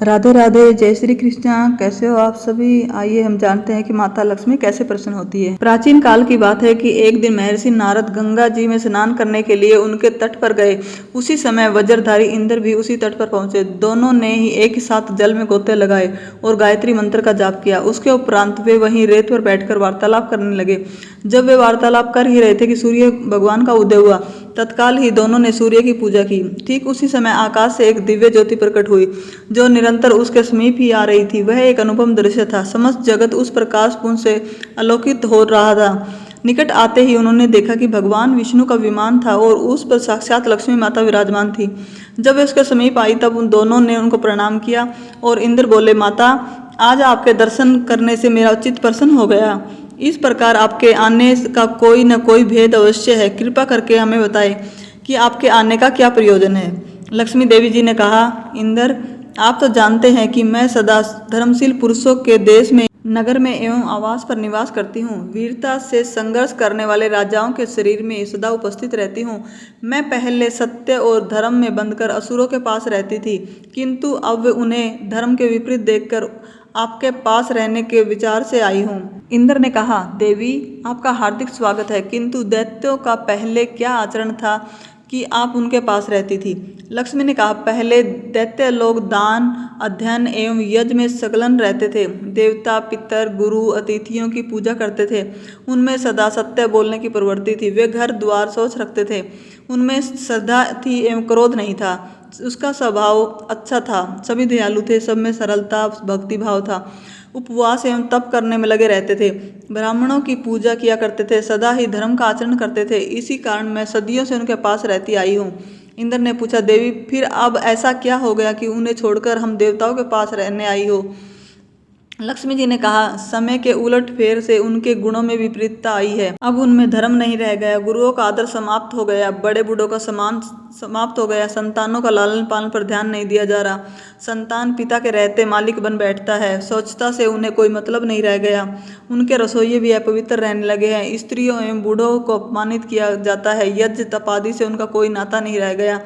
राधे राधे, जय श्री कृष्णा। कैसे हो आप सभी? आइए हम जानते हैं कि माता लक्ष्मी कैसे प्रसन्न होती है। प्राचीन काल की बात है कि एक दिन महर्षि नारद गंगा जी में स्नान करने के लिए उनके तट पर गए। उसी समय वज्रधारी इंद्र भी उसी तट पर पहुंचे। दोनों ने ही एक ही साथ जल में गोते लगाए और गायत्री मंत्र का जाप किया। उसके उपरांत वे वहीं रेत पर बैठकर वार्तालाप करने लगे। जब वे वार्तालाप कर ही रहे थे कि सूर्य भगवान का उदय हुआ। तत्काल ही दोनों ने सूर्य की पूजा की। ठीक उसी समय आकाश से एक दिव्य ज्योति प्रकट हुई जो निरंतर उसके समीप ही आ रही थी। वह एक अनुपम दृश्य था। समस्त जगत उस प्रकाश पुंज से आलोकित हो रहा था। निकट आते ही उन्होंने देखा कि भगवान विष्णु का विमान था और उस पर साक्षात लक्ष्मी माता विराजमान थी। जब वे उसके समीप आई तब उन दोनों ने उनको प्रणाम किया और इंद्र बोले, माता, आज आपके दर्शन करने से मेरा चित्त प्रसन्न हो गया। इस प्रकार आपके आने का कोई न कोई भेद अवश्य है। कृपा करके हमें बताएं कि आपके आने का क्या प्रयोजन है। लक्ष्मी देवी जी ने कहा, इंद्र, आप तो जानते हैं कि मैं सदा धर्मशील पुरुषों के देश में, नगर में एवं आवास पर निवास करती हूँ। वीरता से संघर्ष करने वाले राजाओं के शरीर में सदा उपस्थित रहती हूँ। मैं पहले सत्य और धर्म में बंधकर असुरों के पास रहती थी, किंतु अब उन्हें धर्म के विपरीत देखकर आपके पास रहने के विचार से आई हूँ। इंद्र ने कहा, देवी, आपका हार्दिक स्वागत है, किंतु दैत्यों का पहले क्या आचरण था कि आप उनके पास रहती थी? लक्ष्मी ने कहा, पहले दैत्य लोग दान, अध्ययन एवं यज्ञ में संलग्न रहते थे। देवता, पितर, गुरु, अतिथियों की पूजा करते थे। उनमें सदा सत्य बोलने की प्रवृत्ति थी। वे घर द्वार शौच रखते थे। उनमें श्रद्धा थी एवं क्रोध नहीं था। उसका स्वभाव अच्छा था। सभी दयालु थे। सब में सरलता, भक्ति भाव था। उपवास एवं तप करने में लगे रहते थे। ब्राह्मणों की पूजा किया करते थे। सदा ही धर्म का आचरण करते थे। इसी कारण मैं सदियों से उनके पास रहती आई हूँ। इंद्र ने पूछा, देवी, फिर अब ऐसा क्या हो गया कि उन्हें छोड़कर हम देवताओं के पास रहने आई हो? लक्ष्मी जी ने कहा, समय के उलट फेर से उनके गुणों में विपरीतता आई है। अब उनमें धर्म नहीं रह गया। गुरुओं का आदर समाप्त हो गया। बड़े बूढ़ों का सम्मान समाप्त हो गया। संतानों का लालन पालन पर ध्यान नहीं दिया जा रहा। संतान पिता के रहते मालिक बन बैठता है। स्वच्छता से उन्हें कोई मतलब नहीं रह गया। उनके रसोइये भी अपवित्र रहने लगे हैं। स्त्रियों एवं बूढ़ों को अपमानित किया जाता है। यज्ञ तप आदि से उनका कोई नाता नहीं रह गया।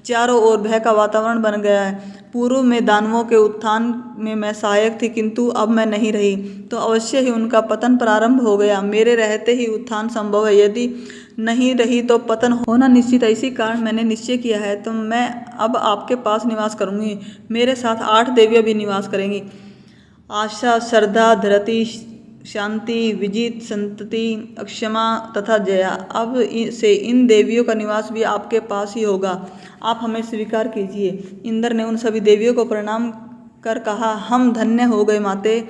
चारों ओर भय का वातावरण बन गया है। पूर्व में दानवों के उत्थान में मैं सहायक थी, किंतु अब मैं नहीं रही तो अवश्य ही उनका पतन प्रारंभ हो गया। मेरे रहते ही उत्थान संभव है। यदि नहीं रही तो पतन होना निश्चित है। इसी कारण मैंने निश्चय किया है तो मैं अब आपके पास निवास करूंगी। मेरे साथ 8 देवियां भी निवास करेंगी। आशा, श्रद्धा, धृति, शांति, विजित, संतति, अक्षमा तथा जया। अब से इन देवियों का निवास भी आपके पास ही होगा। आप हमें स्वीकार कीजिए। इंद्र ने उन सभी देवियों को प्रणाम कर कहा, हम धन्य हो गए माते,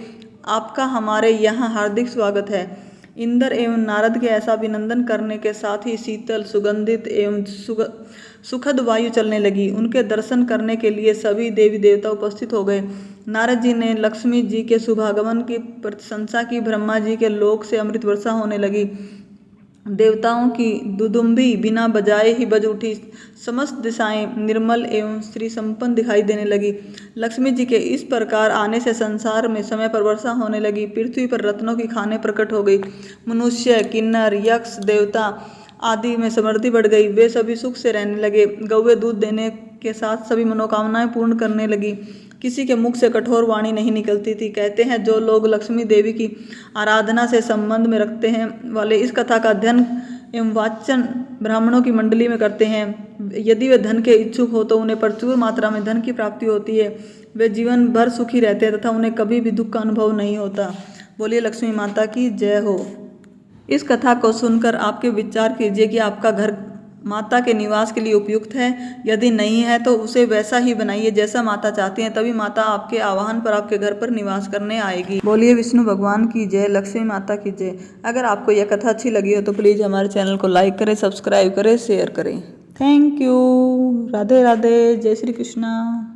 आपका हमारे यहाँ हार्दिक स्वागत है। इंद्र एवं नारद के ऐसा अभिनंदन करने के साथ ही शीतल, सुगंधित एवं सुखद वायु चलने लगी। उनके दर्शन करने के लिए सभी देवी देवता उपस्थित हो गए। नारद जी ने लक्ष्मी जी के शुभागमन की प्रशंसा की। ब्रह्मा जी के लोक से अमृत वर्षा होने लगी। देवताओं की दुदुम्बी बिना बजाए ही बज उठी। समस्त दिशाएं निर्मल एवं श्री संपन्न दिखाई देने लगी। लक्ष्मी जी के इस प्रकार आने से संसार में समय पर वर्षा होने लगी। पृथ्वी पर रत्नों की खानें प्रकट हो गई। मनुष्य, किन्नर, यक्ष, देवता आदि में समृद्धि बढ़ गई। वे सभी सुख से रहने लगे। गौवें दूध देने के साथ सभी मनोकामनाएं पूर्ण करने लगी। किसी के मुख से कठोर वाणी नहीं निकलती थी। कहते हैं, जो लोग लक्ष्मी देवी की आराधना से संबंध में रखते हैं वाले इस कथा का अध्ययन एवं वाचन ब्राह्मणों की मंडली में करते हैं, यदि वे धन के इच्छुक हो तो उन्हें प्रचुर मात्रा में धन की प्राप्ति होती है। वे जीवन भर सुखी रहते हैं तथा उन्हें कभी भी दुख का अनुभव नहीं होता। बोलिए लक्ष्मी माता की जय हो। इस कथा को सुनकर आपके विचार कीजिए कि आपका घर माता के निवास के लिए उपयुक्त है। यदि नहीं है तो उसे वैसा ही बनाइए जैसा माता चाहती हैं, तभी माता आपके आह्वान पर आपके घर पर निवास करने आएगी। बोलिए विष्णु भगवान की जय, लक्ष्मी माता की जय। अगर आपको यह कथा अच्छी लगी हो तो प्लीज़ हमारे चैनल को लाइक करें, सब्सक्राइब करें, शेयर करें। Thank you. राधे राधे, जय श्री कृष्णा।